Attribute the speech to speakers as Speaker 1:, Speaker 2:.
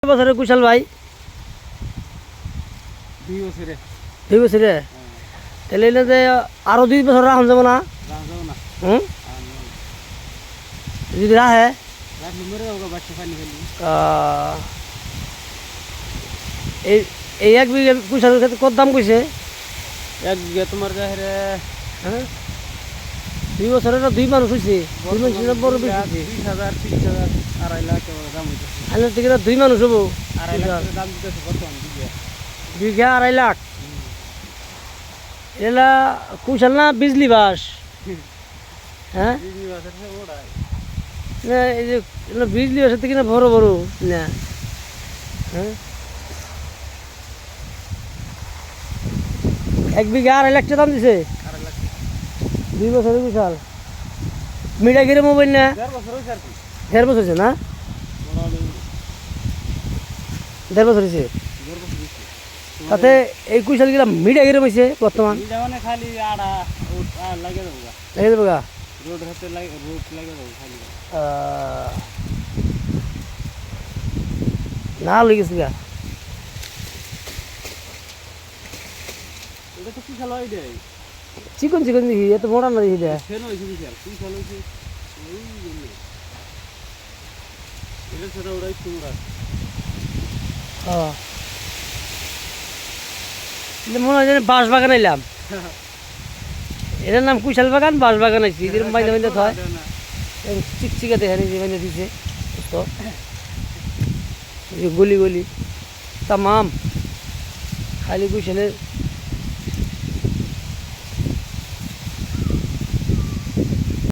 Speaker 1: বছরে কুশাল ভাই
Speaker 2: 2 বছরে
Speaker 1: 2 বছরে তাহলে এলে যে আরো 2 বছর রাখুন যাব না
Speaker 2: রাখবো না
Speaker 1: হুম যদি রাহে
Speaker 2: রাখলে মরে যাবো বাচ্চা পানি ফেলি
Speaker 1: এই এই 1 বিঘা কুশালের ক্ষেত্রে কত দাম কইছে
Speaker 2: 1 বিঘা তোমার যাহরে
Speaker 1: হ্যাঁ 2 বছরে না 2 মানুষ হইছে 2 মানুষের বড় বেশি
Speaker 2: 20,000 30,000 2.5 লাখ টাকা দাম হইছে
Speaker 1: আইলে থেকে 2 মানুষ হবো
Speaker 2: 2.5 লাখ টাকা দাম দিতেছে বর্তমান বিঘা
Speaker 1: বিঘা 2.5 লাখ এলা কুশাল না বিজলি বাস হ্যাঁ
Speaker 2: বিজলি বাসের সে ওড়ায়
Speaker 1: না এই যে বিজলি বাসের থেকে না বড় বড় না হ্যাঁ 1 বিঘা 2.5 লাখ টাকা দাম দিছে
Speaker 2: 2.5 লাখ
Speaker 1: 2 বছরের কুশাল মিডা গিরে মোবাইল না
Speaker 2: 1.5 বছর হইছে আর কি
Speaker 1: 1.5 বছর হয়েছে না
Speaker 2: মোটামুটি
Speaker 1: 1.5 বছর হয়েছে
Speaker 2: 1.5 বছর হইছে
Speaker 1: তাতে এই কুশাল গিরা মিডা গিরে হয়েছে বর্তমান
Speaker 2: এটা মানে খালি আড়া লাগে দেবো
Speaker 1: দেখে দেবো গা
Speaker 2: রোড হাতে লাগে রোড লাগে দেবো খালি
Speaker 1: না লই গেছি গা
Speaker 2: এটা তো বিশাল হয় রে
Speaker 1: চিকন চিকন দেখি এত মোটা না দেখি দেয়
Speaker 2: ফেন হয়েছে বিশাল হয়েছে ওই জন্য এটা ছোট ওরাই তোমরা
Speaker 1: মনে হয় বাঁশ বাগান আইলাম এটার নাম কুশাল বাগান বাঁশ বাগান আইছি এদের মাঝে মাঝে হয় চিকচিকা দেখে নিয়েছি মানে দিছে তো গলি গলি তামাম খালি কুশালের